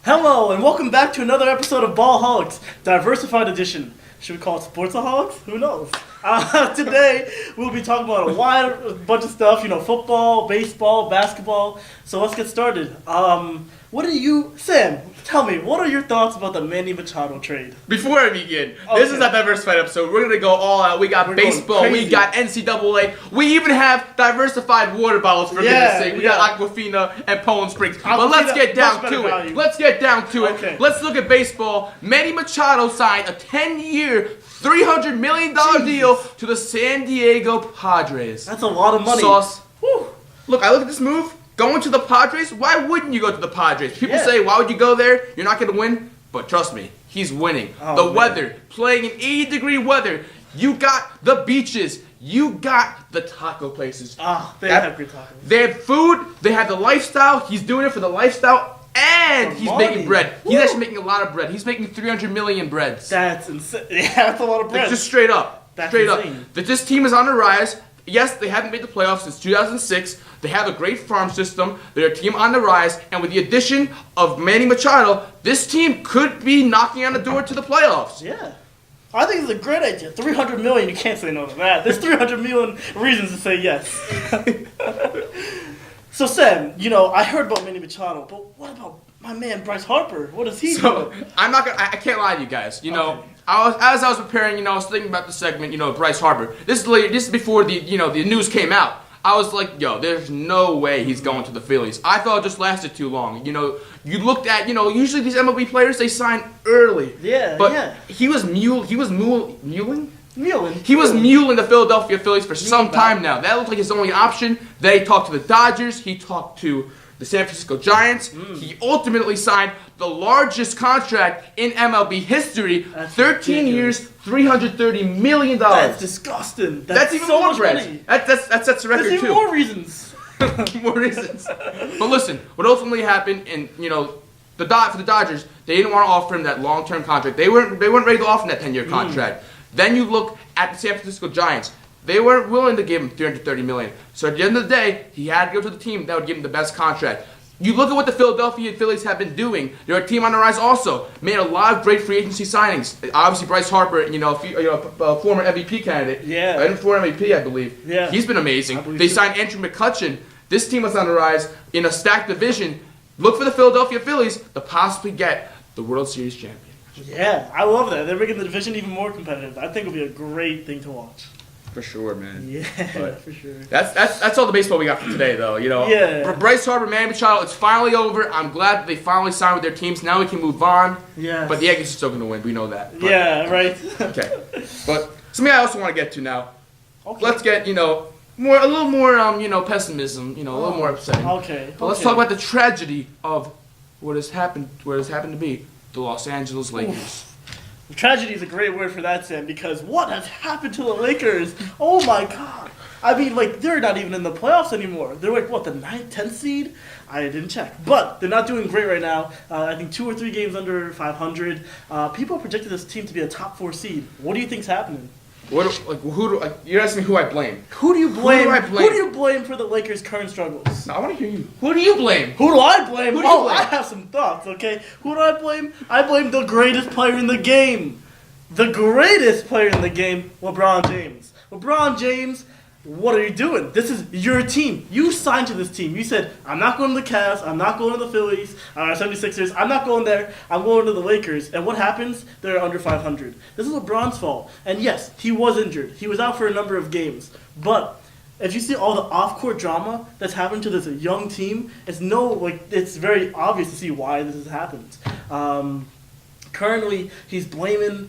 Hello, and welcome back to another episode of Ballaholics, Diversified Edition. Should we call it Sportsaholics? Who knows? Today, we'll be talking about a bunch of stuff, football, baseball, basketball. So let's get started. Sam, tell me, what are your thoughts about the Manny Machado trade? Before I begin, This is a diversified episode. We're going to go all out. We got baseball, we got NCAA, we even have diversified water bottles, for goodness sake. We got Aquafina and Poland Springs. But let's get down to it. Okay. Let's look at baseball. Manny Machado signed a 10-year, $300 million deal to the San Diego Padres. That's a lot of money. Sauce. Whew. Look, I look at this move. Going to the Padres? Why wouldn't you go to the Padres? People say, why would you go there? You're not going to win. But trust me, he's winning. Weather, playing in 80-degree weather. You got the beaches. You got the taco places. They have great tacos. They have food. They have the lifestyle. He's doing it for the lifestyle. And he's making bread. Woo. He's actually making a lot of bread. He's making 300 million breads. That's insane. Yeah, that's a lot of bread. Just straight up. That's straight insane. up. That this team is on the rise. Yes, they haven't made the playoffs since 2006. They have a great farm system. They're a team on the rise. And with the addition of Manny Machado, this team could be knocking on the door to the playoffs. Yeah. I think it's a great idea. $300 million, you can't say no to that. There's 300 million reasons to say yes. So, Sam, I heard about Manny Machado, but what about my man Bryce Harper? What does he do? I can't lie to you guys. Okay. As I was preparing, I was thinking about the segment, Bryce Harper. This is before the news came out. I was like, there's no way he's going to the Phillies. I thought it just lasted too long. You looked at, usually these MLB players, they sign early. Yeah, but he was muling? Muling. He was muling the Philadelphia Phillies for some time now. That looked like his only option. Then he talked to the Dodgers. He talked to the San Francisco Giants. He ultimately signed the largest contract in MLB history. That's 13 years, $330 million. That's disgusting. That's even so more much bread. Money. That's the record There's too. even more reasons. More reasons. But listen, what ultimately happened, and for the Dodgers, they didn't want to offer him that long-term contract. They weren't ready to offer him that 10-year contract. Then you look at the San Francisco Giants. They weren't willing to give him $330 million. So at the end of the day, he had to go to the team that would give him the best contract. You look at what the Philadelphia Phillies have been doing. They're a team on the rise also. Made a lot of great free agency signings. Obviously, Bryce Harper, former MVP candidate. Yeah. Former MVP, I believe. Yeah. He's been amazing. They signed Andrew McCutchen. This team was on the rise in a stacked division. Look for the Philadelphia Phillies to possibly get the World Series champion. Yeah, I love that. They're making the division even more competitive. I think it'll be a great thing to watch. For sure, man. Yeah, but for sure. That's all the baseball we got for today, though. Yeah. Bryce Harper, Manny Machado, it's finally over. I'm glad that they finally signed with their teams. Now we can move on. Yeah. But the Yankees are still going to win. We know that. But, yeah, right. Okay. But something I also want to get to now. Okay. Let's get a little more pessimism. A little more upsetting. Okay. But let's talk about the tragedy of what has happened to be the Los Angeles Lakers. Oof. Tragedy is a great word for that, Sam, because what has happened to the Lakers? Oh my God. I mean, they're not even in the playoffs anymore. They're the 9th, 10th seed? I didn't check. But they're not doing great right now. I think 2 or 3 games under 500. People predicted this team to be a top 4 seed. What do you think's happening? You're asking me who I blame. Who do you blame? Who do you blame for the Lakers' current struggles? No, I want to hear you. Who do you blame? Who do I blame? Who do you blame? I have some thoughts, okay? Who do I blame? I blame the greatest player in the game. The greatest player in the game, LeBron James. LeBron James, what are you doing? This is your team. You signed to this team. You said, I'm not going to the Cavs. I'm not going to the Phillies, 76ers. I'm not going there. I'm going to the Lakers. And what happens? They're under 500. This is LeBron's fault. And yes, he was injured. He was out for a number of games. But if you see all the off-court drama that's happened to this young team, it's very obvious to see why this has happened. Currently, he's blaming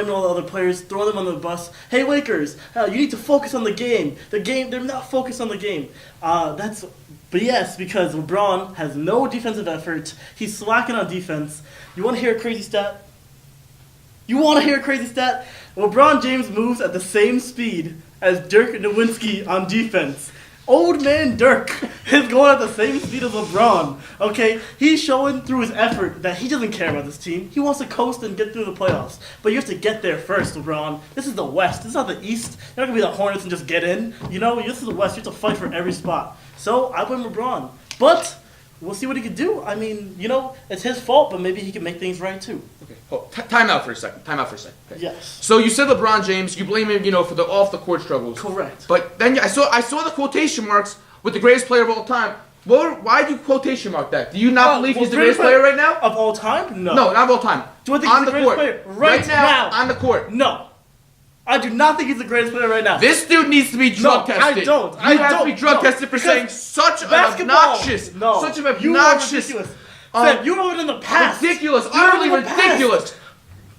all the other players, throwing them on the bus. Hey, Lakers, you need to focus on the game. They're not focused on the game. But yes, because LeBron has no defensive effort. He's slacking on defense. You want to hear a crazy stat? LeBron James moves at the same speed as Dirk Nowitzki on defense. Old man Dirk is going at the same speed as LeBron, okay? He's showing through his effort that he doesn't care about this team. He wants to coast and get through the playoffs. But you have to get there first, LeBron. This is the West. This is not the East. You're not going to be the Hornets and just get in. This is the West. You have to fight for every spot. So, I blame LeBron. But we'll see what he can do. I mean, it's his fault, but maybe he can make things right too. Okay. Time out for a second. Okay. Yes. So you said LeBron James. You blame him, for the off the court struggles. Correct. But then I saw the quotation marks with the greatest player of all time. Why do you quotation mark that? Do you not believe he's the greatest player right now? Of all time? No. No, not of all time. Do I think he's the greatest player right now? On the court. No. I do not think he's the greatest player right now. This dude needs to be drug tested. I don't. You have to be drug tested for saying such an obnoxious, such an obnoxious. Sam, you were living in the past. Ridiculous, utterly ridiculous.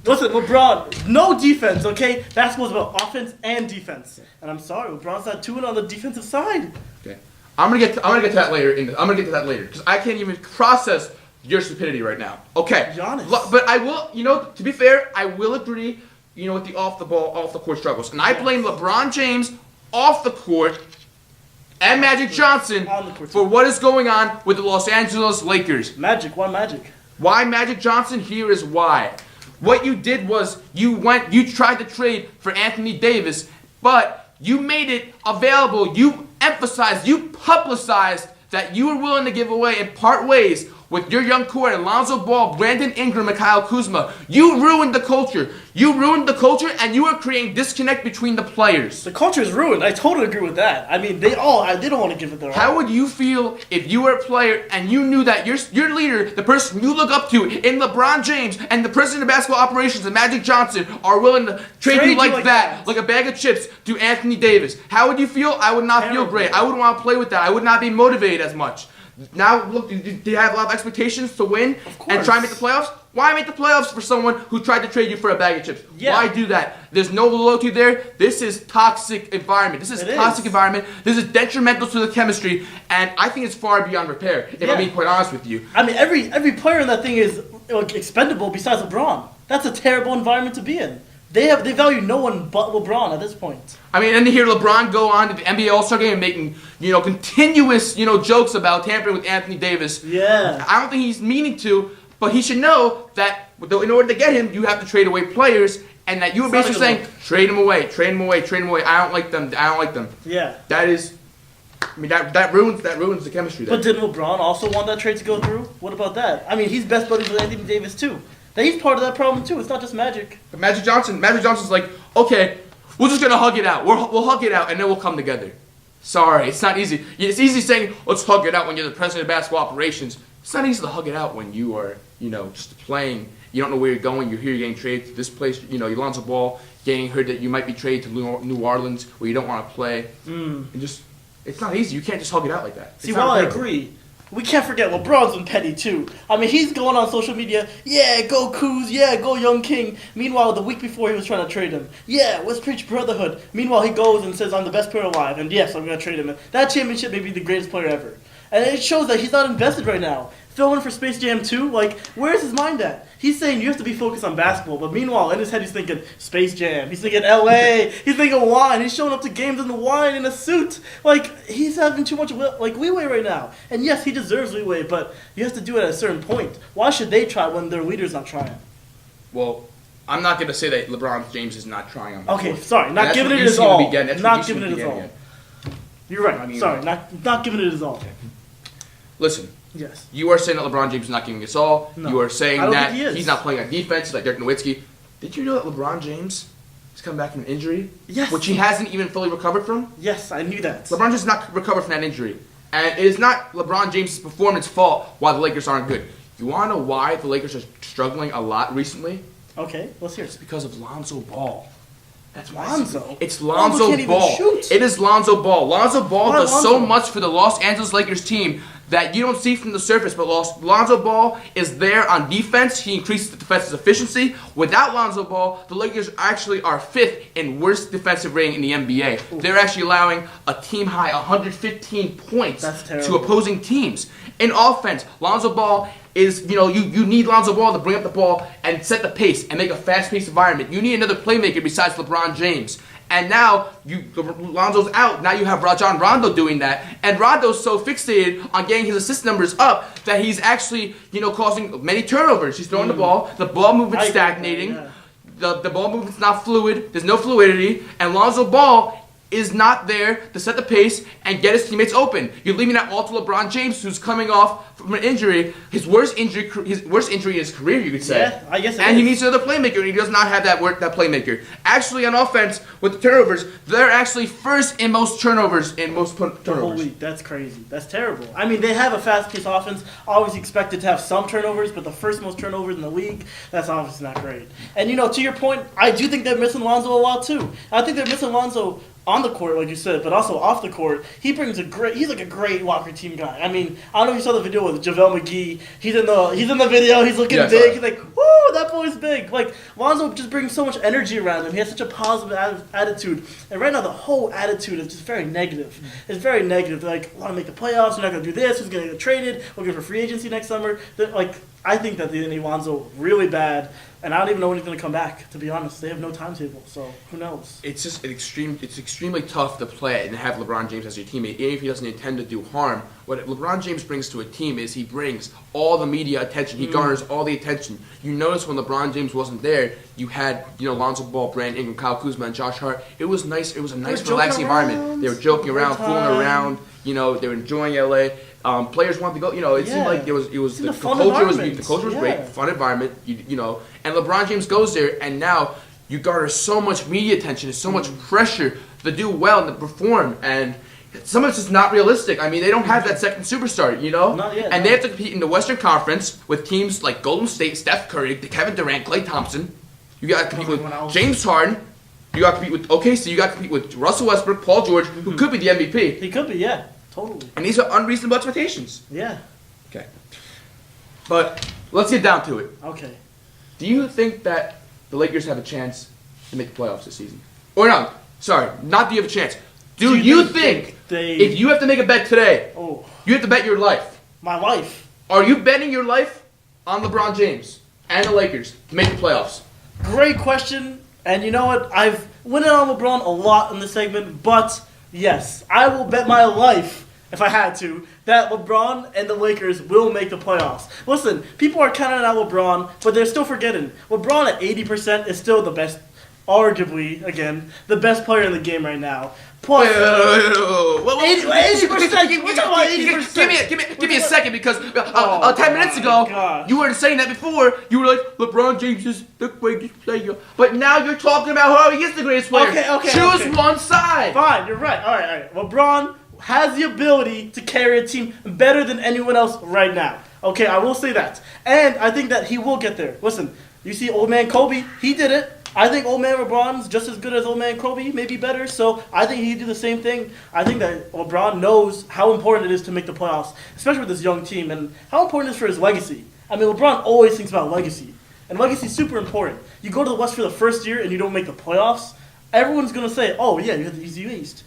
Listen, LeBron, no defense, okay? Basketball's about offense and defense. And I'm sorry, LeBron's not doing it on the defensive side. Okay. I'm gonna get to that later. I'm gonna get to that later because I can't even process your stupidity right now. Okay. Giannis. But I will, to be fair, I will agree, with the off the court struggles. And I blame LeBron James off the court and Magic Johnson for what is going on with the Los Angeles Lakers. Magic, why Magic? Why Magic Johnson? Here is why. What you did was you tried to trade for Anthony Davis, but you made it available. You emphasized, you publicized that you were willing to give away and part ways with your young core, Alonzo Ball, Brandon Ingram, and Kyle Kuzma. You ruined the culture. You ruined the culture, and you are creating disconnect between the players. The culture is ruined. I totally agree with that. I mean, they don't want to give it their all. How would you feel if you were a player and you knew that your leader, the person you look up to in LeBron James, and the president of basketball operations, and Magic Johnson, are willing to trade you like that, like a bag of chips, to Anthony Davis? How would you feel? I would not feel great. I wouldn't want to play with that. I would not be motivated as much. Now, look, do you have a lot of expectations to win and try and make the playoffs? Why make the playoffs for someone who tried to trade you for a bag of chips? Yeah. Why do that? There's no loyalty there. This is toxic environment. This is toxic environment. This is detrimental to the chemistry, and I think it's far beyond repair, if I'm being quite honest with you. I mean, every player in that thing is expendable besides LeBron. That's a terrible environment to be in. They value no one but LeBron at this point. I mean, and to hear LeBron go on to the NBA All-Star Game and making, continuous, jokes about tampering with Anthony Davis. Yeah. I don't think he's meaning to, but he should know that in order to get him, you have to trade away players, and that you were basically saying, trade him away. I don't like them. Yeah. That is, that ruins the chemistry there. But did LeBron also want that trade to go through? What about that? I mean, he's best buddies with Anthony Davis too. That he's part of that problem too. It's not just Magic. But Magic Johnson's like, okay, we're just gonna hug it out. We'll hug it out and then we'll come together. Sorry, it's not easy. It's easy saying let's hug it out when you're the president of basketball operations. It's not easy to hug it out when you are, just playing. You don't know where you're going. You're here, you're getting traded to this place. Alonzo Ball getting heard that you might be traded to New Orleans where you don't want to play. And it's not easy. You can't just hug it out like that. See, while I agree, we can't forget LeBron's been petty too. I mean, he's going on social media, yeah, go Kuz, yeah, go Young King. Meanwhile, the week before he was trying to trade him, yeah, let's preach brotherhood. Meanwhile, he goes and says, I'm the best player alive, and yes, I'm going to trade him. That championship may be the greatest player ever. And it shows that he's not invested right now. Filming for Space Jam 2, where's his mind at? He's saying you have to be focused on basketball, but meanwhile, in his head, he's thinking Space Jam. He's thinking LA. He's thinking wine. He's showing up to games in the wine in a suit. He's having too much leeway right now. And yes, he deserves leeway, but you have to do it at a certain point. Why should they try when their leader's not trying? Well, I'm not going to say that LeBron James is not trying on the court. court. Sorry, not giving it his all. Not giving it his all. You're right. Sorry, not giving it his all. Listen. Yes. You are saying that LeBron James is not giving us all. No. You are saying that he's not playing on defense like Dirk Nowitzki. Did you know that LeBron James is coming back from an injury? Yes. Which he hasn't even fully recovered from? Yes, I knew that. LeBron James has not recovered from that injury. And it is not LeBron James' performance fault why the Lakers aren't good. You want to know why the Lakers are struggling a lot recently? Okay, let's hear it. It's because of Lonzo Ball. That's why. Lonzo? It's Lonzo Ball. It is Lonzo Ball. Lonzo Ball does so much for the Los Angeles Lakers team that you don't see from the surface, but Lonzo Ball is there on defense. He increases the defense's efficiency. Without Lonzo Ball, the Lakers actually are 5th in worst defensive rating in the NBA. Ooh. They're actually allowing a team-high 115 points to opposing teams. In offense, Lonzo Ball is, you need Lonzo Ball to bring up the ball and set the pace and make a fast-paced environment. You need another playmaker besides LeBron James. And now Lonzo's out. Now you have Rajon Rondo doing that. And Rondo's so fixated on getting his assist numbers up that he's actually, causing many turnovers. He's throwing the ball movement's stagnating. The ball movement's not fluid. There's no fluidity. And Lonzo Ball is not there to set the pace and get his teammates open. You're leaving that all to LeBron James, who's coming off from an injury, his worst injury in his career, you could say. Yeah, I guess. And he needs another playmaker, and he does not have that playmaker. Actually, on offense, with the turnovers, they're actually first in most turnovers The whole week. That's crazy. That's terrible. I mean, they have a fast-paced offense. Always expected to have some turnovers, but the first most turnovers in the league, that's obviously not great. And, to your point, I do think they're missing Lonzo a lot, too. I think they're missing Lonzo on the court, like you said, but also off the court. He's like a great Walker team guy. I mean, I don't know if you saw the video with JaVale McGee. He's in the video. He's looking big. He's like, woo, that boy's big. Like, Lonzo just brings so much energy around him. He has such a positive attitude. And right now, the whole attitude is just very negative. It's very negative. They're like, want to make the playoffs. We're not going to do this. Who's going to get traded? We're going for free agency next summer. I think that they need Lonzo really bad. And I don't even know when he's going to come back, to be honest. They have no timetable, so who knows? It's just it's extremely tough to play and have LeBron James as your teammate, even if he doesn't intend to do harm. What LeBron James brings to a team is he brings all the media attention. He garners all the attention. You notice when LeBron James wasn't there, you had Lonzo Ball, Brandon Ingram, Kyle Kuzma, and Josh Hart. It was nice. It was a nice, relaxing environment. They were joking around, fooling around. They were enjoying LA. Players wanted to go. It seemed like the culture was great, fun environment. And LeBron James goes there, and now you garner so much media attention and so much pressure to do well and to perform, and some of it's just not realistic. I mean, they don't have that second superstar, Not yet, and they have to compete in the Western Conference with teams like Golden State, Steph Curry, Kevin Durant, Klay Thompson. You got to compete with James Harden. You got to compete with OKC. You got to compete with Russell Westbrook, Paul George, who could be the MVP. He could be, yeah. Totally. And these are unreasonable expectations. Yeah. Okay. But let's get down to it. Okay. Do you think that the Lakers have a chance to make the playoffs this season? Or no, sorry, not do you have a chance. Do you think if you have to make a bet today, you have to bet your life? My life. Are you betting your life on LeBron James and the Lakers to make the playoffs? Great question. And you know what? I've went on LeBron a lot in this segment, but yes, I will bet my life, if I had to, that LeBron and the Lakers will make the playoffs. Listen, people are counting out LeBron, but they're still forgetting. LeBron at 80% is still the best, arguably, again, the best player in the game right now. Plus, 80%. We're talking about 80%. Give me a second, because 10 minutes ago, you weren't saying that before. You were like, LeBron James is the greatest player. But now you're talking about how he is the greatest player. Okay. Choose one side. Fine, you're right. All right. LeBron has the ability to carry a team better than anyone else right now. Okay, I will say that. And I think that he will get there. Listen, you see old man Kobe, he did it. I think old man LeBron's just as good as old man Kobe, maybe better. So I think he'd do the same thing. I think that LeBron knows how important it is to make the playoffs, especially with this young team, and how important it is for his legacy. I mean, LeBron always thinks about legacy. And legacy is super important. You go to the West for the first year and you don't make the playoffs, everyone's going to say, oh, yeah, you have the easy East.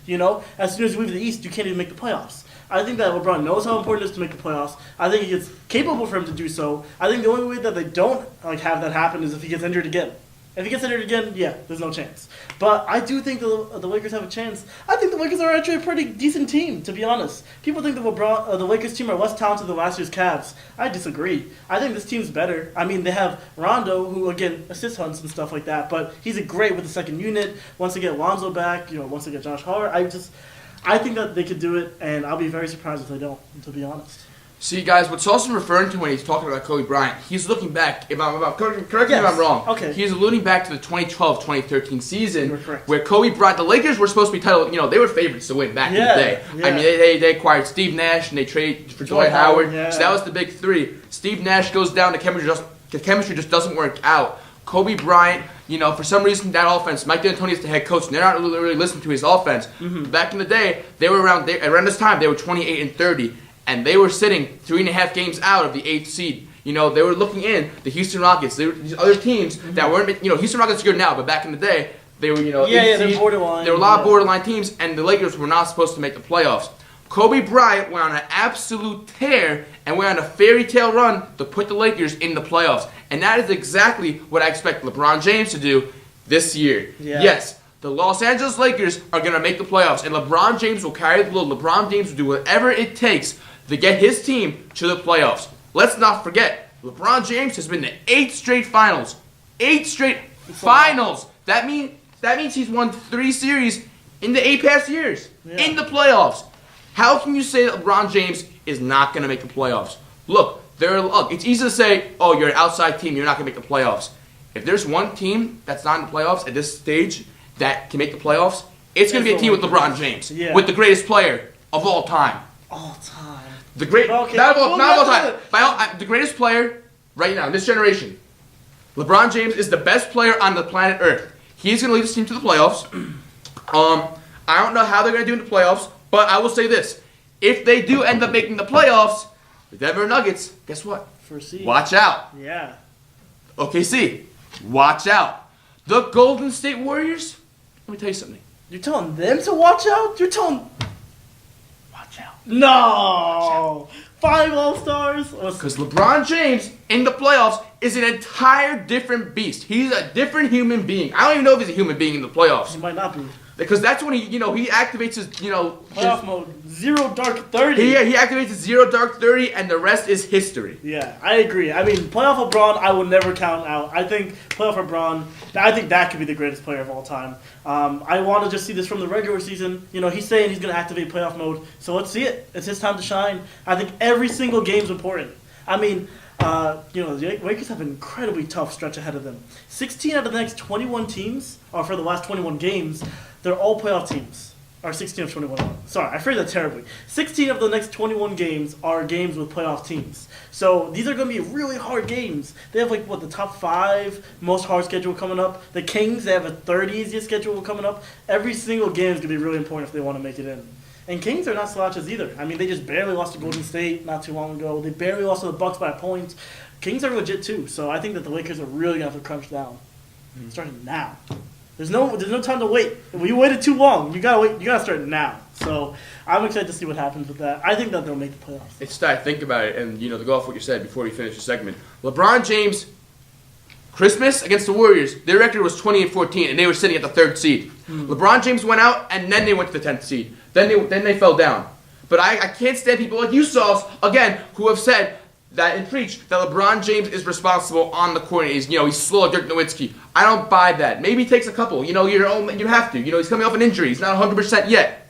As soon as you leave the East, you can't even make the playoffs. I think that LeBron knows how important it is to make the playoffs. I think it's capable for him to do so. I think the only way that they don't have that happen is if he gets injured again. If he gets injured again, yeah, there's no chance. But I do think the Lakers have a chance. I think the Lakers are actually a pretty decent team, to be honest. People think the Lakers team are less talented than last year's Cavs. I disagree. I think this team's better. I mean, they have Rondo, who, again, assist hunts and stuff like that, but he's great with the second unit. Once they get Lonzo back, once they get Josh Hart, I think that they could do it, and I'll be very surprised if they don't, to be honest. See, guys, what's also referring to when he's talking about Kobe Bryant, he's looking back, correct me if I'm wrong, okay. He's alluding back to the 2012-2013 season where Kobe Bryant, the Lakers were supposed to be titled, they were favorites to win back in the day. Yeah. I mean, they acquired Steve Nash and they traded for Dwight Howard, so that was the big three. Steve Nash goes down, the chemistry just doesn't work out. Kobe Bryant, for some reason that offense, Mike D'Antoni is the head coach, and they're not really listening to his offense. Mm-hmm. Back in the day, they were around this time, they were 28-30. And they were sitting 3.5 games out of the 8th seed. They were looking in the Houston Rockets. These other teams that weren't, Houston Rockets are good now, but back in the day, they were, they're borderline. There were a lot of borderline teams, and the Lakers were not supposed to make the playoffs. Kobe Bryant went on an absolute tear and went on a fairy tale run to put the Lakers in the playoffs. And that is exactly what I expect LeBron James to do this year. Yeah. Yes. The Los Angeles Lakers are going to make the playoffs, and LeBron James will carry the load. LeBron James will do whatever it takes to get his team to the playoffs. Let's not forget, LeBron James has been to 8 straight finals. 8 straight finals. That means he's won 3 series in the 8 past years. Yeah. In the playoffs. How can you say that LeBron James is not going to make the playoffs? Look, it's easy to say, oh, you're an outside team, you're not going to make the playoffs. If there's one team that's not in the playoffs at this stage that can make the playoffs, it's going to be a team with LeBron James. Yeah. With the greatest player of all time. All time. The great, Okay. not of all time. The greatest player right now in this generation. LeBron James is the best player on the planet Earth. He's going to lead this team to the playoffs. I don't know how they're going to do in the playoffs, but I will say this. If they do end up making the playoffs, the Denver Nuggets, guess what? First seed. Watch out. Yeah. OKC, watch out. The Golden State Warriors, let me tell you something. You're telling them to watch out? You're telling... Watch out. No! 5 All-Stars? Because LeBron James in the playoffs is an entire different beast. He's a different human being. I don't even know if he's a human being in the playoffs. He might not be. Because that's when he activates his, Playoff mode. 0 dark 30. He activates his 0 dark 30, and the rest is history. Yeah, I agree. I mean, playoff LeBron, I will never count out. I think playoff LeBron, I think that could be the greatest player of all time. I want to just see this from the regular season. He's saying he's going to activate playoff mode, so let's see it. It's his time to shine. I think every single game's important. I mean, the Lakers have an incredibly tough stretch ahead of them. 16 out of the next 21 teams, or for the last 21 games, they're all playoff teams. Or 16 of 21. Sorry, I phrased that terribly. 16 of the next 21 games are games with playoff teams. So these are going to be really hard games. They have the top 5 most hard schedule coming up. The Kings, they have a third easiest schedule coming up. Every single game is going to be really important if they want to make it in. And Kings are not slouches either. I mean, they just barely lost to Golden State not too long ago. They barely lost to the Bucks by a point. Kings are legit too. So I think that the Lakers are really going to have to crunch down. Starting now. There's no time to wait. If you waited too long, you gotta wait. You gotta start now. So I'm excited to see what happens with that. I think that they'll make the playoffs. It's time to think about it, and to go off what you said before we finish the segment. LeBron James, Christmas against the Warriors, their record was 20-14, and they were sitting at the 3rd seed. LeBron James went out, and then they went to the 10th seed. Then they fell down. But I can't stand people like you, Sauce, again, who have said that and preach that LeBron James is responsible on the court. He's slow like Dirk Nowitzki. I don't buy that. Maybe he takes a couple. You have to. He's coming off an injury. He's not 100% yet,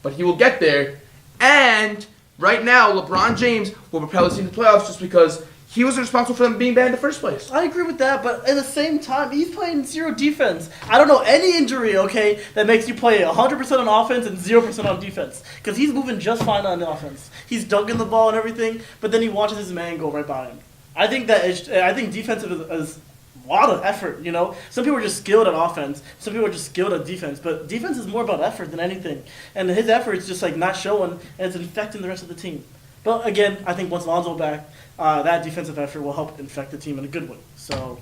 but he will get there. And right now, LeBron James will propel his team to the playoffs just because he was responsible for them being bad in the first place. I agree with that, but at the same time, he's playing 0 defense. I don't know any injury, that makes you play 100% on offense and 0% on defense. Because he's moving just fine on the offense. He's dunking the ball and everything, but then he watches his man go right by him. I think defensive is a lot of effort, Some people are just skilled at offense. Some people are just skilled at defense. But defense is more about effort than anything. And his effort is just not showing, and it's infecting the rest of the team. But again, I think once Lonzo's back, that defensive effort will help infect the team in a good way. So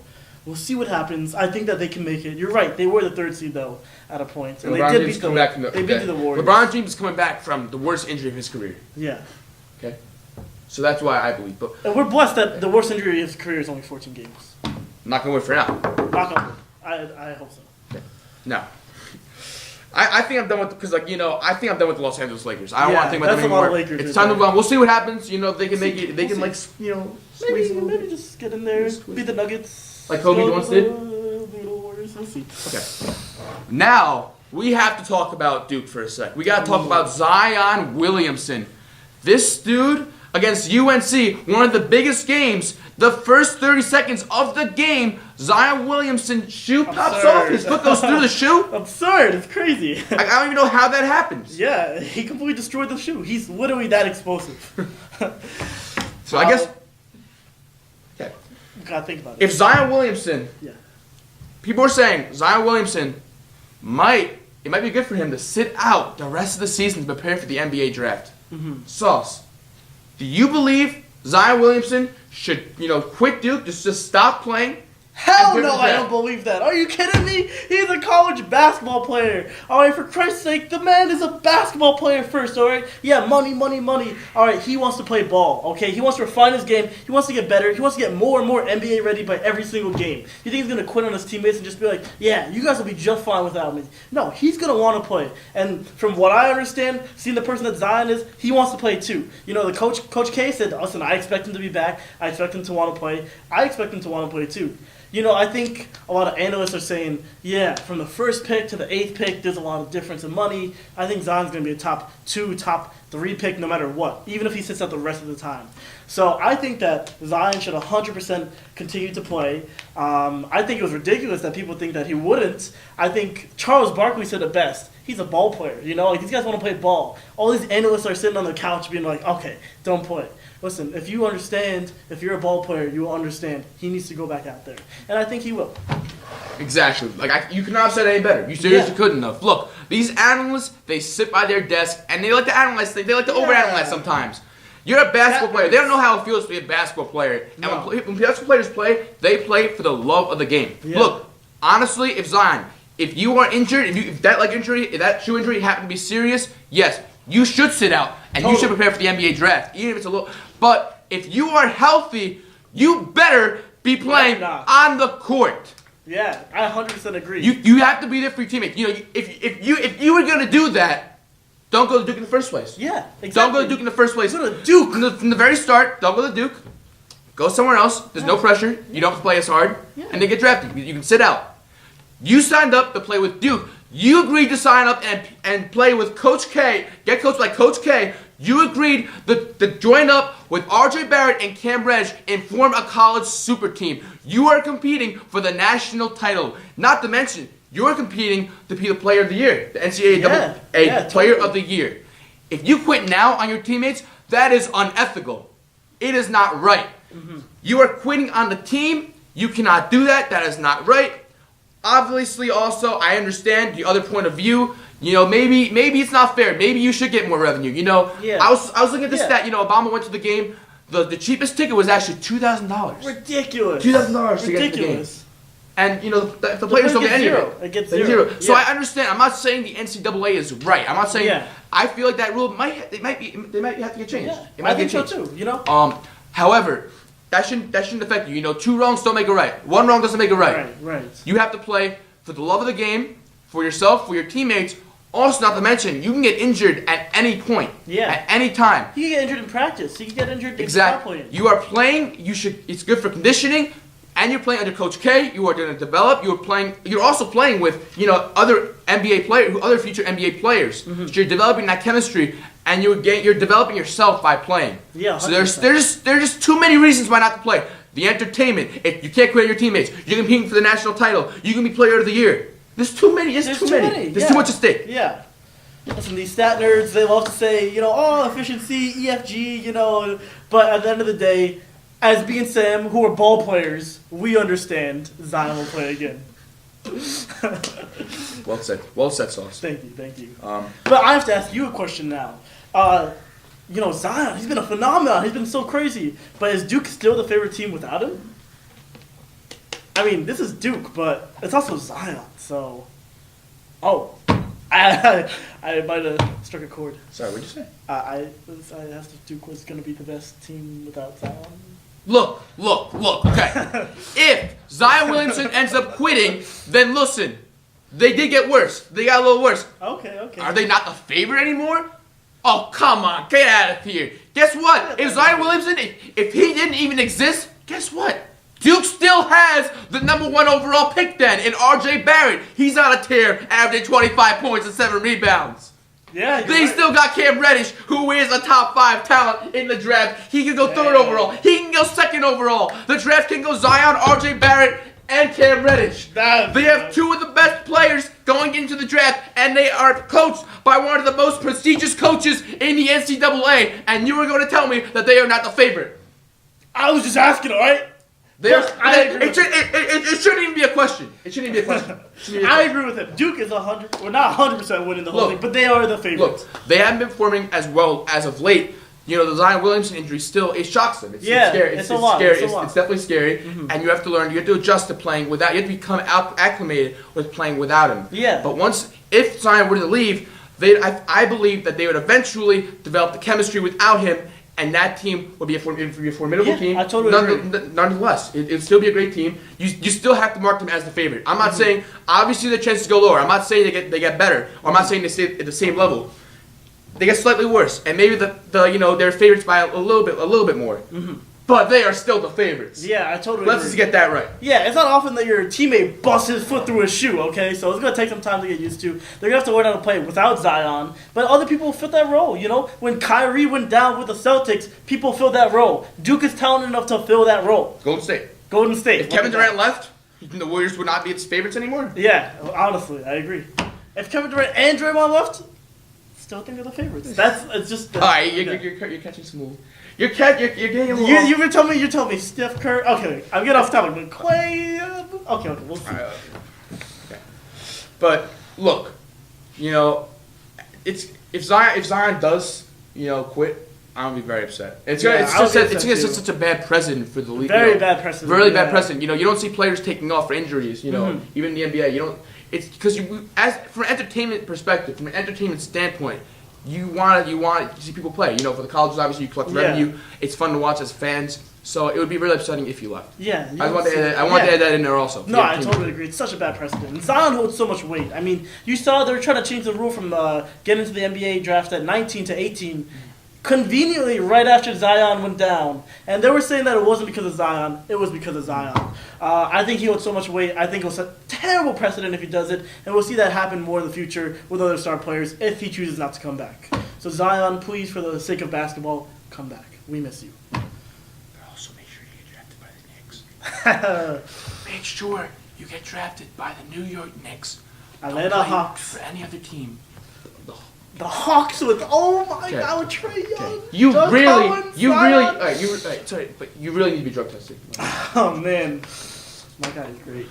we'll see what happens. I think that they can make it. You're right. They were the 3rd seed, though, at a point. And LeBron they did James beat coming back from they beat the Warriors. LeBron James is coming back from the worst injury of his career. Yeah. Okay? So that's why I believe. But and we're blessed that the worst injury of his career is only 14 games. Not going to win for now. Knock on wood. I hope so. Okay. No. I think I'm done with I think I'm done with the Los Angeles Lakers. I don't want to think about them anymore. It's time to move on. We'll see what happens. They can make it. They can maybe just get in there, beat the Nuggets, like Kobe once did. We'll see. Okay. Now we have to talk about Duke for a sec. We got to talk about Zion Williamson. This dude against UNC, one of the biggest games. The first 30 seconds of the game, Zion Williamson shoe pops off. His foot goes through the shoe. Absurd. It's crazy. I don't even know how that happens. Yeah, he completely destroyed the shoe. He's literally that explosive. So I guess... Okay. You gotta think about it. If Zion Williamson... Yeah. People are saying Zion Williamson it might be good for him to sit out the rest of the season to prepare for the NBA draft. Sauce, do you believe Zion Williamson should, quit Duke, just stop playing? Hell no, I don't believe that. Are you kidding me? He's a college basketball player. All right, for Christ's sake, the man is a basketball player first, all right? Yeah, money. All right, he wants to play ball, okay? He wants to refine his game. He wants to get better. He wants to get more and more NBA ready by every single game. You think he's going to quit on his teammates and just be like, yeah, you guys will be just fine without me? No, he's going to want to play. And from what I understand, seeing the person that Zion is, he wants to play too. The Coach K said, listen, I expect him to be back. I expect him to want to play. I expect him to want to play too. I think a lot of analysts are saying, yeah, from the first pick to the 8th pick, there's a lot of difference in money. I think Zion's going to be a top 2, top 3 pick no matter what, even if he sits out the rest of the time. So I think that Zion should 100% continue to play. I think it was ridiculous that people think that he wouldn't. I think Charles Barkley said it best. He's a ball player, Like, these guys want to play ball. All these analysts are sitting on the couch being like, okay, don't play. Listen, if you understand, if you're a ball player, you will understand he needs to go back out there. And I think he will. Exactly. You could not have said it any better. You seriously couldn't have. Look, these analysts, they sit by their desk, and they like to analyze things. They like to overanalyze sometimes. You're a basketball player. They don't know how it feels to be a basketball player. And when basketball players play, they play for the love of the game. Yeah. Look, honestly, if you are injured, if that shoe injury happened to be serious, yes, you should sit out, and you should prepare for the NBA draft, even if it's a little. But if you are healthy, you better be playing on the court. Yeah, I 100% agree. You have to be there for your teammates. If you were gonna do that, don't go to Duke in the first place. Yeah, exactly. Don't go to Duke in the first place. Go to Duke from the very start. Don't go to Duke. Go somewhere else. There's no pressure. You don't have to play as hard, and then get drafted. You can sit out. You signed up to play with Duke. You agreed to sign up and play with Coach K, get coached by Coach K. You agreed to join up with R.J. Barrett and Cam Reddish and form a college super team. You are competing for the national title. Not to mention, you are competing to be the player of the year, the NCAA player of the year. If you quit now on your teammates, that is unethical. It is not right. Mm-hmm. You are quitting on the team. You cannot do that. That is not right. Obviously, also, I understand the other point of view. Maybe it's not fair. Maybe you should get more revenue. I was looking at this stat. Obama went to the game. The cheapest ticket was actually $2,000. Ridiculous. $2,000 to get to the game. And if the players don't get anything, it gets zero. So I understand. I'm not saying the NCAA is right. I'm not saying. Yeah. I feel like that rule might have to get changed. Yeah. I think so too. However, that shouldn't affect you. 2 wrongs don't make a right. 1 wrong doesn't make a right. Right. You have to play for the love of the game, for yourself, for your teammates. Also, not to mention, you can get injured at any point. Yeah. At any time. You can get injured in practice. You can get injured exactly. Playing. You are playing. It's good for conditioning, and you're playing under Coach K. You are going to develop. You're also playing with other NBA players, other future NBA players. Mm-hmm. So you're developing that chemistry, and you're developing yourself by playing. Yeah. 100%. So there's just too many reasons why not to play. The entertainment. If you can't quit your teammates, you're competing for the national title. You can be player of the year. There's too many. There's too many. There's too much at stake. Yeah. Listen, these stat nerds, they love to say, efficiency, EFG, but at the end of the day, as B and Sam, who are ball players, we understand Zion will play again. Well said. Well said, Sauce. Thank you. But I have to ask you a question now. Zion, he's been a phenomenon. He's been so crazy. But is Duke still the favorite team without him? I mean, this is Duke, but it's also Zion, so... I might have struck a chord. Sorry, what'd you say? I asked if Duke was going to be the best team without Zion. Look, okay. If Zion Williamson ends up quitting, then listen, they did get worse. They got a little worse. Okay. Are they not the favorite anymore? Oh, come on, get out of here. Guess what? If Zion Williamson, if he didn't even exist, guess what? Duke still has the number 1 overall pick then in R.J. Barrett. He's on a tear, averaging 25 points and 7 rebounds. Yeah, they still got Cam Reddish, who is a top 5 talent in the draft. He can go 3rd overall. He can go 2nd overall. The draft can go Zion, R.J. Barrett, and Cam Reddish. They have 2 of the best players going into the draft, and they are coached by one of the most prestigious coaches in the NCAA. And you were going to tell me that they are not the favorite. I was just asking, all right? It shouldn't even be a question. I agree with him. Duke is not 100% winning the whole thing, but they are the favorites. Look, they haven't been performing as well as of late. The Zion Williamson injury it shocks them. It's scary. It's scary. It's definitely scary, and you have to learn. You have to adjust to playing without. You have to become acclimated with playing without him. Yeah. But if Zion were to leave, I believe that they would eventually develop the chemistry without him. And that team would be a formidable team. I totally agree. Nonetheless, it'd still be a great team. You still have to mark them as the favorite. I'm not saying obviously the chances go lower. I'm not saying they get better, or I'm not saying they stay at the same level. They get slightly worse, and maybe they're favorites by a little bit more. Mm-hmm. but they are still the favorites. Yeah, I totally Let's agree. just get that right. Yeah, it's not often that your teammate busts his foot through his shoe, okay? So it's going to take some time to get used to. They're going to have to learn how to play without Zion. But other people fit that role, you know? When Kyrie went down with the Celtics, people filled that role. Duke is talented enough to fill that role. Golden State. Golden State. If Kevin Durant left, the Warriors would not be its favorites anymore. Yeah, honestly, I agree. If Kevin Durant and Draymond left, still think they're the favorites. It's just... All right, you're catching some move. You're getting a little... You've been telling me, Steph Curry... Okay, I'm getting off topic, but Clay... Okay, we'll see. Okay. But, look, you know, if Zion does, you know, quit, I'm going to be very upset. It's going to set such a bad precedent for the league. Very bad precedent. Really bad precedent. You know, you don't see players taking off for injuries, you know, even in the NBA. You don't... It's because from an entertainment perspective, from an entertainment standpoint, you want to see people play. You know, for the colleges, obviously, you collect revenue. It's fun to watch as fans. So it would be really upsetting if you left. Yeah. I want to add that in there also. No, I totally agree. It's such a bad precedent. And Zion holds so much weight. I mean, you saw they were trying to change the rule from getting into the NBA draft at 19 to 18. Conveniently, right after Zion went down, and they were saying that it wasn't because of Zion, it was because of Zion. I think he holds so much weight. I think it was a terrible precedent if he does it, and we'll see that happen more in the future with other star players if he chooses not to come back. So Zion, please, for the sake of basketball, come back. We miss you. But also make sure you get drafted by the Knicks. Make sure you get drafted by the New York Knicks. Atlanta Hawks. For any other team. The Hawks with God, with Trae Young. You Doug really, Collins, you Zion. really, sorry, but you really need to be drug tested. Oh man, my guy is great.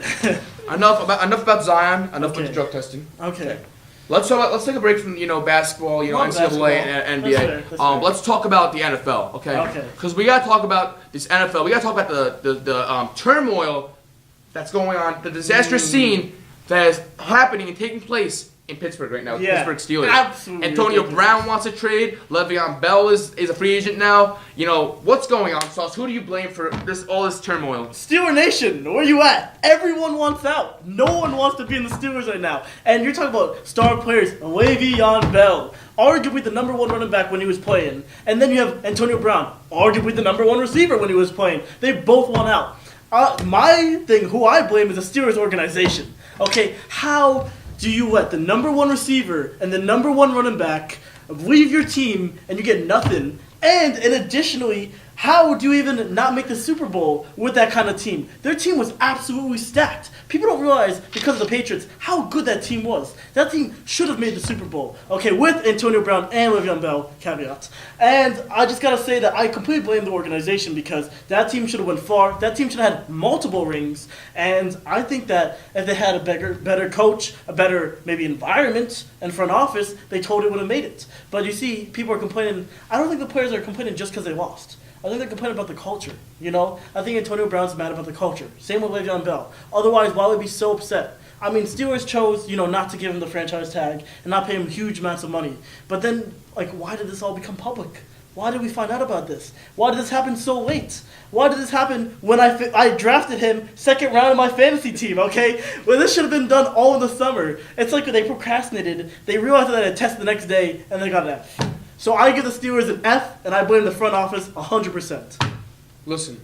enough about Zion. Enough about the drug testing. Okay. Let's take a break from basketball, NCAA and NBA. That's fair. Let's talk about the NFL, okay? Okay. Because we gotta talk about this NFL. We gotta talk about the turmoil that's going on, the disastrous scene that is happening and taking place in Pittsburgh right now. Yeah, Pittsburgh Steelers. absolutely Antonio ridiculous. Brown wants a trade. Le'Veon Bell is a free agent now. You know what's going on, Sauce? Who do you blame for all this turmoil? Steeler Nation, where you at? Everyone wants out. No one wants to be in the Steelers right now. And you're talking about star players, Le'Veon Bell, arguably the number one running back when he was playing. And then you have Antonio Brown, arguably the number one receiver when he was playing. They both want out. My thing, who I blame, is the Steelers organization. Okay, how do you let the number one receiver and the number one running back leave your team and you get nothing? And additionally, how do you even not make the Super Bowl with that kind of team? Their team was absolutely stacked. People don't realize, because of the Patriots, how good that team was. That team should have made the Super Bowl. Okay, with Antonio Brown and Le'Veon Bell, caveats. And I just gotta say that I completely blame the organization because that team should have went far. That team should have had multiple rings. And I think that if they had a better coach, a better maybe environment and front office, they totally would have made it. But you see, people are complaining. I don't think the players are complaining just because they lost. I think they're complaining about the culture, I think Antonio Brown's mad about the culture. Same with Le'Veon Bell. Otherwise, why would he be so upset? I mean, Steelers chose, not to give him the franchise tag and not pay him huge amounts of money. But then, why did this all become public? Why did we find out about this? Why did this happen so late? Why did this happen when I drafted him second round of my fantasy team, okay? Well, this should have been done all in the summer. It's like they procrastinated. They realized that they had a test the next day, and they got an F. So I give the Steelers an F, and I blame the front office 100%. Listen,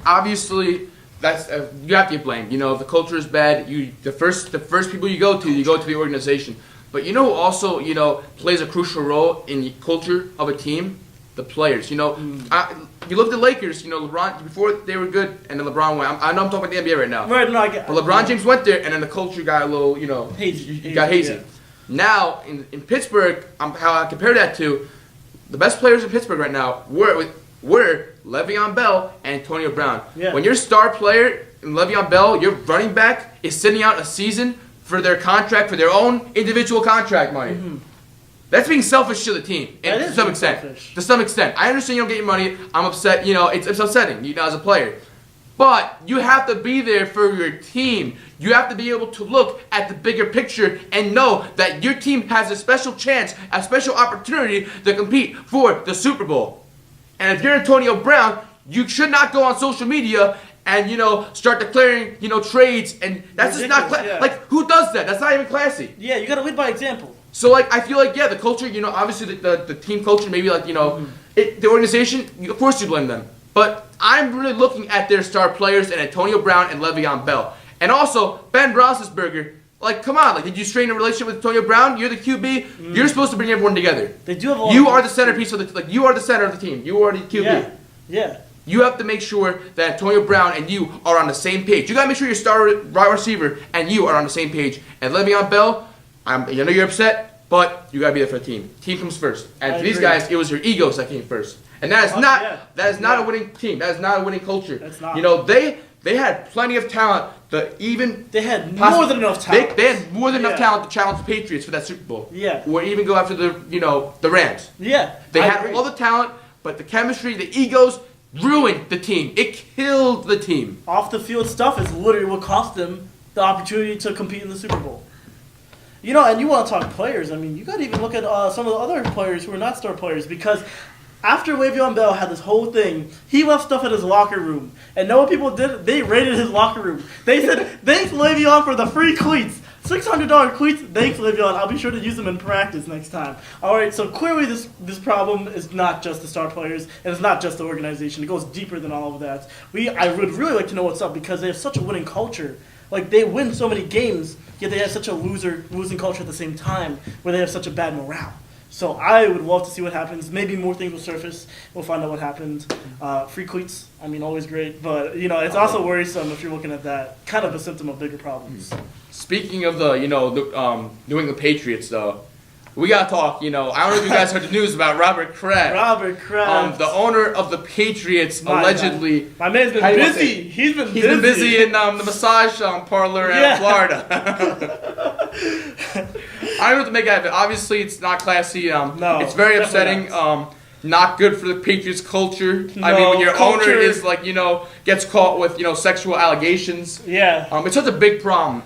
obviously, that's you have to get blamed. If the culture is bad, the first people you go to the organization. But who also plays a crucial role in the culture of a team? The players. You look at the Lakers. LeBron before they were good, and then LeBron went. I know I'm talking about the NBA right now. Right, no, I get. But LeBron James went there, and then the culture got a little hazy. Got hazy. Yeah. Now in Pittsburgh, how I compare that to the best players in Pittsburgh right now were Le'Veon Bell and Antonio Brown. Yeah. When your star player in Le'Veon Bell, your running back, is sitting out a season for their contract, for their own individual contract money. Mm-hmm. That's being selfish to the team, and to some extent. Selfish. To some extent, I understand you don't get your money. I'm upset. It's upsetting. As a player. But you have to be there for your team. You have to be able to look at the bigger picture and know that your team has a special chance, a special opportunity to compete for the Super Bowl. And if you're Antonio Brown, you should not go on social media and start declaring trades, and that's just not who does that? That's not even classy. Yeah, you gotta lead by example. So I feel the culture, obviously the team culture, maybe the organization, of course you blame them. But I'm really looking at their star players and Antonio Brown and Le'Veon Bell. And also, Ben Roethlisberger. Like, come on. Like, did you strain a relationship with Antonio Brown? You're the QB. You're supposed to bring everyone together. They do have a lot You are the centerpiece of the like. You are the center of the team. You are the QB. Yeah. You have to make sure that Antonio Brown and you are on the same page. You gotta make sure your star wide receiver and you are on the same page. And Le'Veon Bell, I know you're upset, but you gotta be there for the team. Team comes first. And for these guys, it was your egos that came first. And that is not a winning team. That is not a winning culture. That's not. You know, they had plenty of talent. They had more than enough talent. They had more than enough talent to challenge the Patriots for that Super Bowl. Yeah. Or even go after the Rams. Yeah. They had all the talent, but the chemistry, the egos ruined the team. It killed the team. Off the field stuff is literally what cost them the opportunity to compete in the Super Bowl. You know, and you want to talk players. I mean, you got to even look at some of the other players who are not star players, because after Le'Veon Bell had this whole thing, he left stuff in his locker room. And know what people did? They raided his locker room. They said, thanks Le'Veon for the free cleats. $600 cleats, thanks Le'Veon. I'll be sure to use them in practice next time. Alright, so clearly this problem is not just the star players, and it's not just the organization. It goes deeper than all of that. I would really like to know what's up, because they have such a winning culture. Like, they win so many games, yet they have such a losing culture at the same time, where they have such a bad morale. So I would love to see what happens. Maybe more things will surface. We'll find out what happened. Free cleats, I mean, always great. But, you know, it's also worrisome if you're looking at that. Kind of a symptom of bigger problems. Speaking of the New England Patriots, though, we got to talk, I don't know if you guys heard the news about Robert Kraft. Robert Kraft. The owner of the Patriots, allegedly. My man's been busy. He's been busy in the massage parlor in Florida. I don't know what to make out of it. Obviously, it's not classy. No, it's very upsetting. Not good for the Patriots culture. No, I mean, when your culture owner is gets caught with sexual allegations. Yeah. It's such a big problem.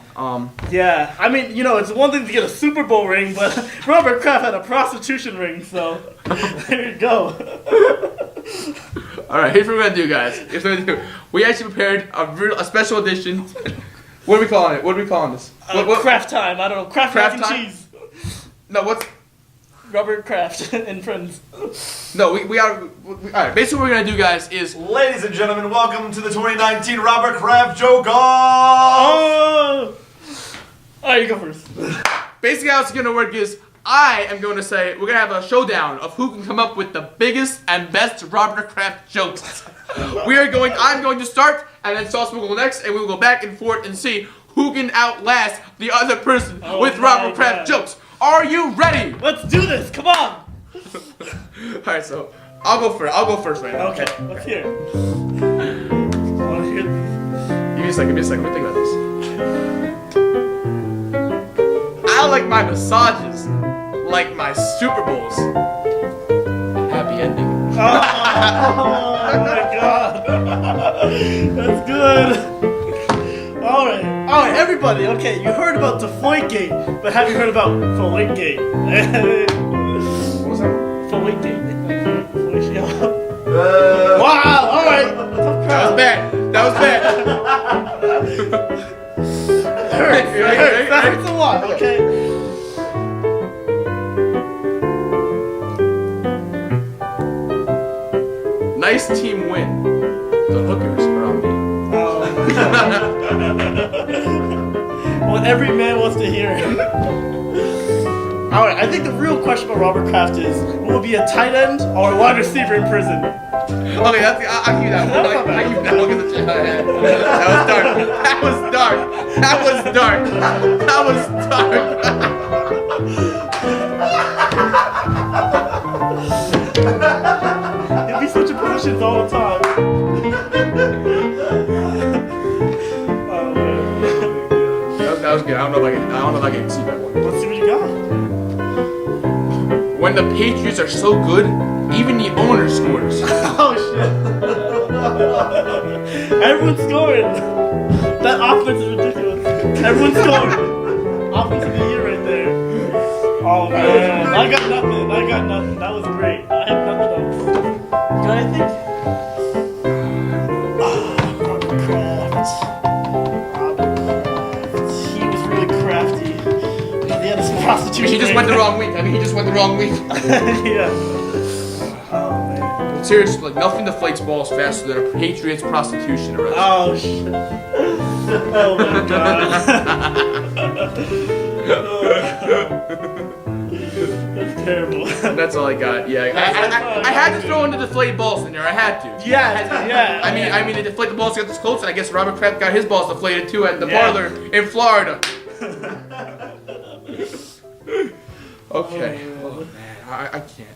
Yeah. I mean, it's one thing to get a Super Bowl ring, but Robert Kraft had a prostitution ring, so there you go. All right, here's what we're gonna do, guys. Here's what we're gonna do. We actually prepared a special edition. What are we calling it? What are we calling this? Kraft time. I don't know. Kraft mac and cheese. No, what's Robert Kraft and friends. No, we are. All right, basically what we're going to do, guys, is... Ladies and gentlemen, welcome to the 2019 Robert Kraft Joke Off! Oh! Alright, you go first. Basically how it's going to work is, I am going to say, we're going to have a showdown of who can come up with the biggest and best Robert Kraft jokes. I'm going to start, and then Sauce will go next, and we will go back and forth and see who can outlast the other person with Robert Kraft jokes. Are you ready? Let's do this. Come on. Alright, so I'll go first right now. Okay, let's hear it. I want to hear this. Give me a second. Let me think about this. I like my massages like my Super Bowls. Happy ending. Oh my god. That's good. Alright, everybody, okay, you heard about Deflategate, but have you heard about Deflategate? What was that? Deflategate. Wow, alright. That was bad. It hurts a lot, okay? Nice team win. The hookers are on me. What every man wants to hear. Alright, I think the real question about Robert Kraft is, will it be a tight end or a wide receiver in prison? Okay, I'll give you that one. I'll give you that one. That was dark. He'll be switching positions all the time. That was good. I don't know if I can see that one. Let's see what you got. When the Patriots are so good, even the owner scores. Oh shit! Everyone's scoring. That offense is ridiculous. Everyone's scoring. Offense of the year right there. Oh man, I got nothing. That was great. I have nothing else. You got anything? Robert Kraft. He was really crafty. He had this prostitution. He just went the wrong week. Yeah. Oh man. Seriously, like nothing deflates balls faster than a Patriots prostitution arrest. Oh shit. Oh my god. That's terrible. That's all I got. Yeah, I had to throw in the deflated balls in there. I had to. Yeah. I mean, the deflated balls got this close, and I guess Robert Kraft got his balls deflated too at the Yeah. parlor in Florida. Okay. Oh man, I can't.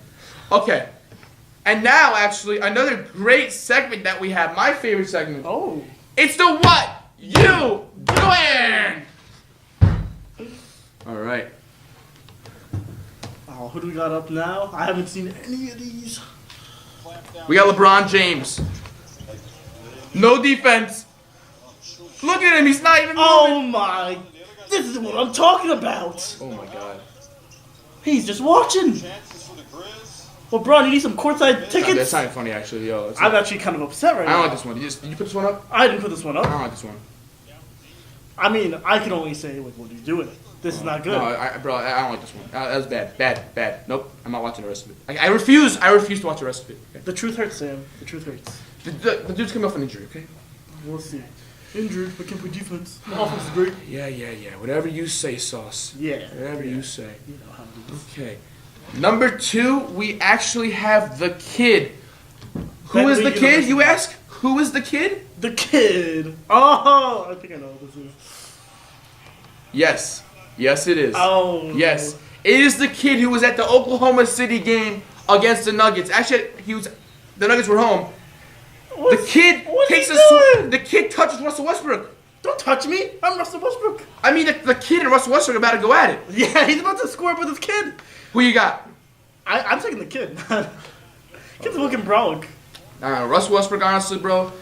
Okay. And now, actually, another great segment that we have. My favorite segment. Oh. It's the What You Doing? All right. Oh, who do we got up now? I haven't seen any of these. We got LeBron James. No defense. Look at him. He's not even moving. Oh my. This is what I'm talking about. Oh my God. He's just watching. LeBron, you need some courtside tickets? That's not even funny, actually, yo. I'm actually kind of upset right I don't now. like this one. Did you put this one up? I didn't put this one I up. don't like this one. I mean, I can only say what you're doing. This is not good. No, I don't like this one. That was bad. Bad. Nope. I'm not watching the rest of it. I refuse to watch the rest of it. Okay? The truth hurts, Sam. The truth hurts. The dude's coming off an injury, okay? We'll see. Injured, but can play defense. The offense is great. Yeah. Whatever you say, Sauce. Yeah. Whatever you say. You know how it is. Okay. Number 2, we actually have the kid. Who is the kid, you ask? Who is the kid? The kid. Oh, I think I know what this is. Yes. Yes, it is. Oh. Yes. It is the kid who was at the Oklahoma City game against the Nuggets. Actually, the Nuggets were home. What's The kid he doing? The kid touches Russell Westbrook. Don't touch me. I'm Russell Westbrook. I mean, the kid and Russell Westbrook are about to go at it. Yeah, he's about to score with his kid. Who you got? I'm taking the kid. Kid's looking broke. Russell Westbrook, honestly, bro.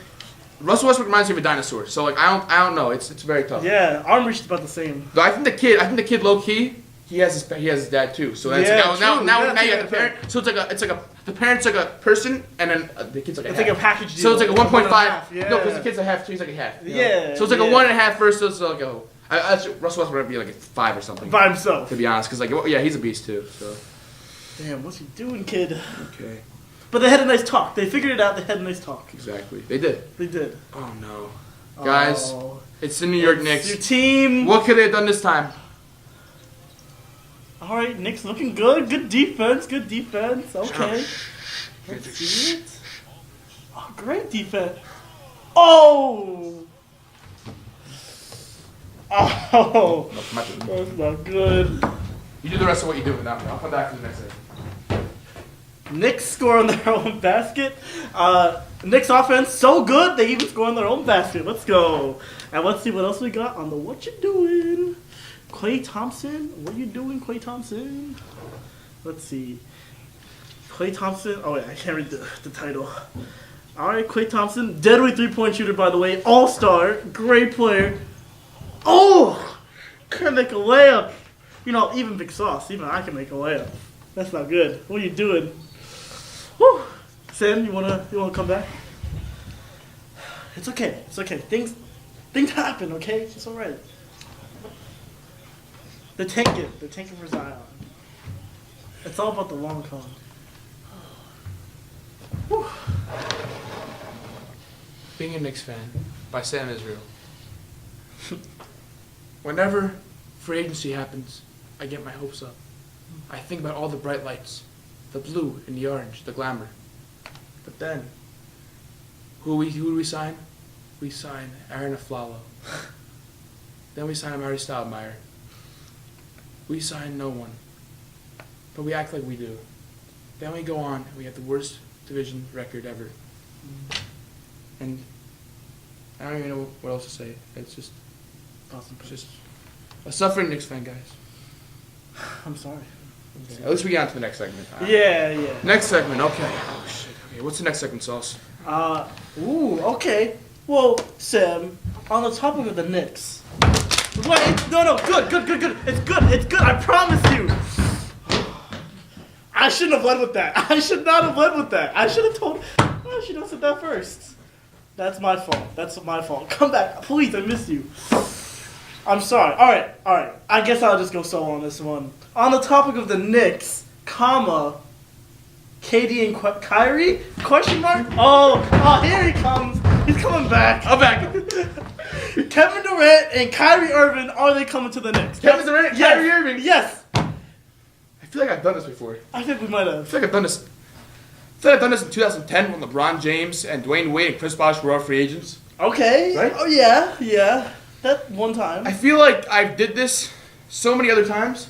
Russell Westbrook reminds me of a dinosaur. So like, I don't know. It's very tough. Yeah, arm reach is about the same. Though I think the kid low key. He has his dad too. So that's Yeah, now true. you Yeah, got yeah, the parent. So the parent's like a person, and then the kid's like a It's half. like a package deal. So it's like a 1.5. Yeah. No, because the kid's a half. So he's like a half. you know? Yeah, So it's like a yeah. 1.5 versus like a. Russell Westbrook would be like a 5 or something. By himself. To be honest, because like yeah, he's a beast too. So Damn, what's he doing, kid? okay, But they had a nice talk. They figured it out. They had a nice talk. exactly. They did. They did. Oh no, guys, Oh. it's the New York It's Knicks. Your team. What could they have done this time? All right, Knicks looking good. Good defense. Good defense. Okay. Let's see it. Oh, great defense. Oh. Oh. That's not good. You do the rest of what you do with that one. I'll come back to the next thing. Knicks score on their own basket. Knicks offense so good they even score on their own basket. Let's go. And let's see what else we got on the what you doing. Klay Thompson, what are you doing, Klay Thompson? Let's see. Klay Thompson. Oh wait, I can't read the title. All right, Klay Thompson, deadly 3-point shooter by the way, all-star, great player. Oh, couldn't make a layup. You know, even Big Sauce, even I can make a layup. That's not good. What are you doing? Whew. Sam, you wanna come back? It's okay. It's okay. Things happen. Okay, it's all right. They're tanking for Zion. It's all about the long con. Whew. Being a Knicks fan by Sam Israel. Whenever free agency happens, I get my hopes up. I think about all the bright lights, the blue and the orange, the glamour. But then, who do we sign? We sign Aaron Aflalo. Then we sign Amari Stoudemire. We sign no one. But we act like we do. Then we go on and we have the worst division record ever. And I don't even know what else to say. It's just a suffering Knicks fan, guys. I'm sorry. Okay, at least we get on to the next segment. Yeah. Next segment, okay. Oh shit. Okay, what's the next segment, Sauce? Okay. Well, Sam, on the topic of the Knicks. Wait, no, good. It's good, I promise you. I shouldn't have led with that. I should not have led with that. I should have said that first. That's my fault. Come back, please, I miss you. I'm sorry. All right. I guess I'll just go solo on this one. On the topic of the Knicks, KD and Kyrie? Question mark? Oh, here he comes. He's coming back. I'm back. Kevin Durant and Kyrie Irving, are they coming to the Knicks? Kevin Durant and Kyrie Irving? Yes. I feel like I've done this before. I think we might I have. feel like I've done this. I feel like I've done this in 2010 when LeBron James and Dwayne Wade and Chris Bosh were all free agents. Okay. Right? Oh, yeah. That one time. I feel like I did this so many other times.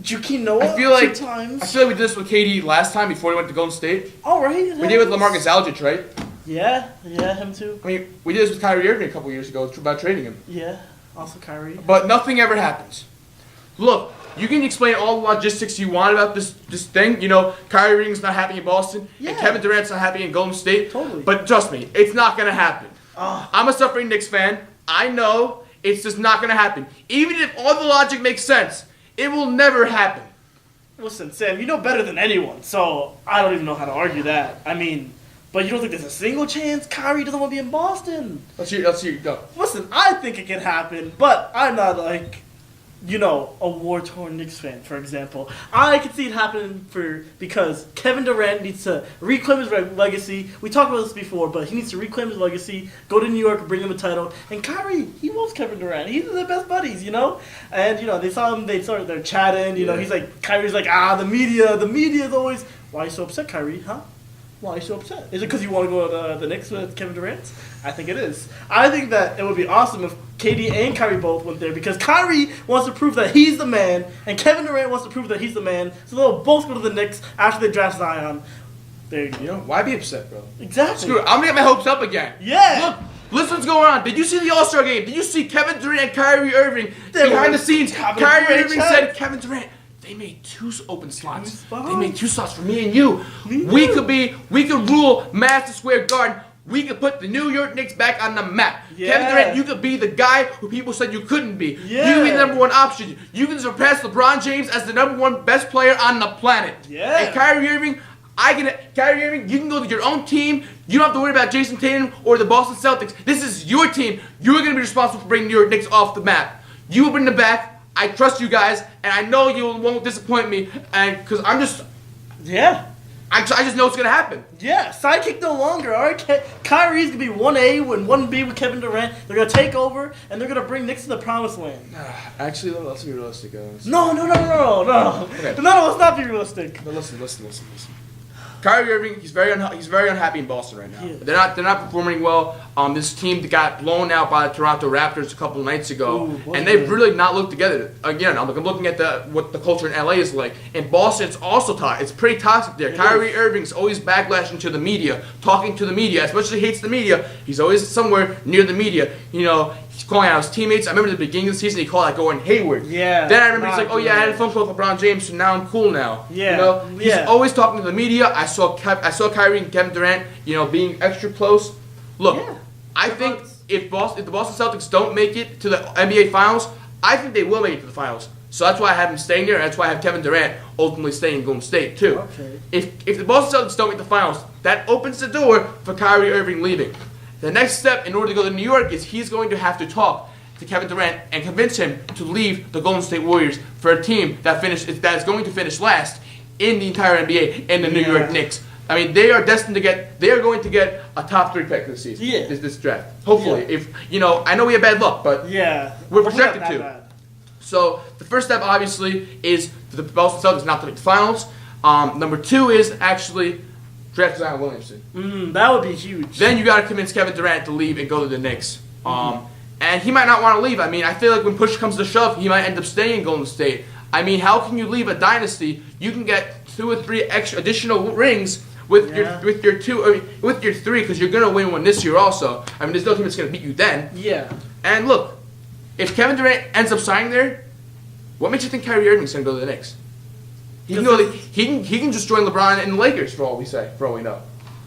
Joakim Noah, I feel like 2 times. I feel like we did this with KD last time before he went to Golden State. All right. We did it with LaMarcus Aldridge, right? Yeah, him too. I mean, we did this with Kyrie Irving a couple years ago about trading him. Yeah, also Kyrie. But nothing ever happens. Look, you can explain all the logistics you want about this thing. You know, Kyrie Irving's not happy in Boston, Yeah. and Kevin Durant's not happy in Golden State. Totally. But trust me, it's not going to happen. Ah. I'm a suffering Knicks fan. I know it's just not going to happen. Even if all the logic makes sense, it will never happen. Listen, Sam, you know better than anyone, so I don't even know how to argue that. I mean, but you don't think there's a single chance Kyrie doesn't want to be in Boston? Let's hear you go. Listen, I think it can happen, but I'm not like, a war-torn Knicks fan, for example. I can see it happening because Kevin Durant needs to reclaim his legacy. We talked about this before, but he needs to reclaim his legacy, go to New York, bring him a title. And Kyrie, he loves Kevin Durant. He's their best buddies, And, they saw him, they're chatting, Yeah. He's like, Kyrie's like, the media is always, why are you so upset, Kyrie, huh? Why are you so upset? Is it because you want to go to the Knicks with Kevin Durant? I think it is. I think that it would be awesome if KD and Kyrie both went there because Kyrie wants to prove that he's the man and Kevin Durant wants to prove that he's the man. So they'll both go to the Knicks after they draft Zion. There you go. You know, why be upset, bro? Exactly. Screw it. I'm going to get my hopes up again. Yeah. Look, listen what's going on. Did you see the All-Star game? Did you see Kevin Durant and Kyrie Irving They behind were the scenes? having a Kyrie great Irving chat. said, Kevin Durant, they made 2 open slots. 2 spots. They made 2 slots for me and you. Me We too. could rule Madison Square Garden. We could put the New York Knicks back on the map. Yeah. Kevin Durant, you could be the guy who people said you couldn't be. Yeah. You could be the number 1 option. You can surpass LeBron James as the number 1 best player on the planet. Yeah. And Kyrie Irving, you can go to your own team. You don't have to worry about Jason Tatum or the Boston Celtics. This is your team. You're going to be responsible for bringing New York Knicks off the map. You will bring them back. I trust you guys, and I know you won't disappoint me. And because I just know it's gonna happen. Yeah, sidekick no longer. All right, Kyrie's gonna be 1A and 1B with Kevin Durant. They're gonna take over and they're gonna bring Knicks to the promised land. Actually, let's be realistic, guys. No. Okay. No, let's not be realistic. No, listen. Kyrie Irving, he's very unhappy in Boston right now. Yeah. They're not performing well. This team got blown out by the Toronto Raptors a couple of nights ago, and they've really not looked together. Again, I'm looking at what the culture in LA is like. In Boston, it's also toxic. It's pretty toxic there. Kyrie Irving's always backlashing to the media, talking to the media. As much as he hates the media, he's always somewhere near the media. He's calling out his teammates. I remember at the beginning of the season, he called out Gordon Hayward. Yeah. Then I remember he's like, "Oh yeah, I had a phone call with LeBron James, so now I'm cool now." Yeah. He's always talking to the media. I saw Kyrie and Kevin Durant, being extra close. Look, Yeah. I think if the Boston Celtics don't make it to the NBA Finals, I think they will make it to the Finals. So that's why I have him staying there, and that's why I have Kevin Durant ultimately staying in Golden State too. Okay. If the Boston Celtics don't make the Finals, that opens the door for Kyrie Irving leaving. The next step in order to go to New York is he's going to have to talk to Kevin Durant and convince him to leave the Golden State Warriors for a team that is going to finish last in the entire NBA and the New York Knicks. I mean, they are going to get a top 3 pick this season. Yeah. This draft. Hopefully, I know we have bad luck, but Yeah. we're Hopefully projected not that to. bad. So the first step, obviously, is for the Boston Celtics not to make the Finals. Number 2 is actually draft Zion Williamson. That would be huge. Then you got to convince Kevin Durant to leave and go to the Knicks. And he might not want to leave. I mean, I feel like when push comes to shove, he might end up staying in Golden State. I mean, how can you leave a dynasty? You can get 2 or 3 extra additional rings with your 3, because you're gonna win one this year also. I mean, there's no team that's gonna beat you then. Yeah. And look, if Kevin Durant ends up signing there, what makes you think Kyrie Irving's gonna go to the Knicks? He can just join LeBron and the Lakers for all we know.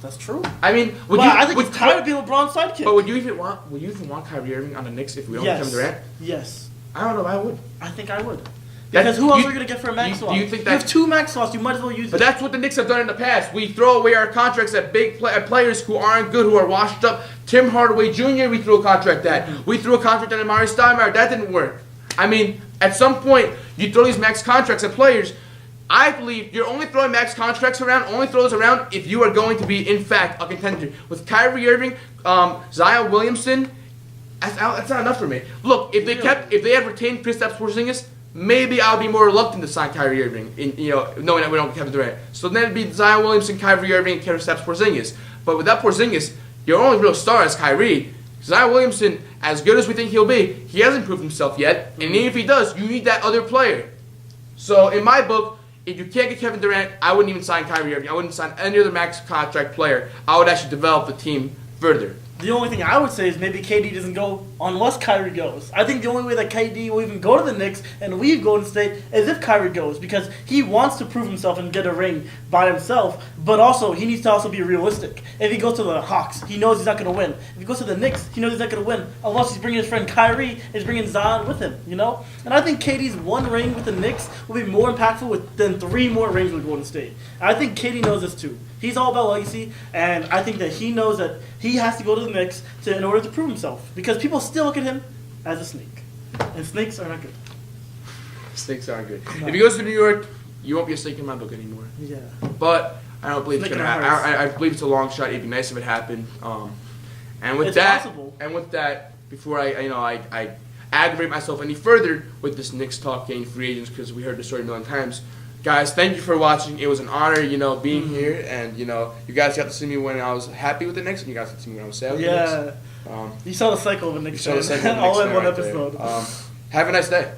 That's true. I mean, I think it's time to be LeBron's sidekick. But would you even want Kyrie Irving on the Knicks if we don't have Kevin Durant? Yes. I don't know. I would. I think I would. Because who else are we going to get for a max slot? Do you think you have 2 max slots, you might as well use But it. that's what the Knicks have done in the past. We throw away our contracts at big players who aren't good, who are washed up. Tim Hardaway Jr., we threw a contract at. We threw a contract at Amari Stoudemire. That didn't work. I mean, at some point, you throw these max contracts at players. I believe you're only throwing max contracts around, only throw those around if you are going to be, in fact, a contender. With Kyrie Irving, Zion Williamson, that's not enough for me. Look, if they had retained Kristaps Porzingis, maybe I would be more reluctant to sign Kyrie Irving, knowing that we don't have Kevin Durant. So then it'd be Zion Williamson, Kyrie Irving, and Kristaps Porzingis. But without Porzingis, your only real star is Kyrie. Zion Williamson, as good as we think he'll be, he hasn't proved himself yet. And even if he does, you need that other player. So in my book, if you can't get Kevin Durant, I wouldn't even sign Kyrie Irving. I wouldn't sign any other max contract player. I would actually develop the team further. The only thing I would say is maybe KD doesn't go unless Kyrie goes. I think the only way that KD will even go to the Knicks and leave Golden State is if Kyrie goes, because he wants to prove himself and get a ring by himself, but also he needs to also be realistic. If he goes to the Hawks, he knows he's not going to win. If he goes to the Knicks, he knows he's not going to win unless he's bringing his friend Kyrie and he's bringing Zion with him, And I think KD's one ring with the Knicks will be more impactful than 3 more rings with Golden State. I think KD knows this too. He's all about legacy, and I think that he knows that he has to go to the Knicks in order to prove himself. Because people still look at him as a snake. And snakes are not good. Snakes aren't good. No. If he goes to New York, you won't be a snake in my book anymore. Yeah. But I don't believe it's Snake going to in our happen. hearts. I believe it's a long shot. It'd be nice if it happened. And with It's that, possible. before I aggravate myself any further with this Knicks talk getting free agents, because we heard the story a million times. Guys, thank you for watching. It was an honor, being here, and you guys got to see me when I was happy with the Knicks, and you guys got to see me when I was sad with the Knicks. You saw the cycle of the Knicks. You saw the cycle of the Knicks all in fan one right there. episode. Have a nice day.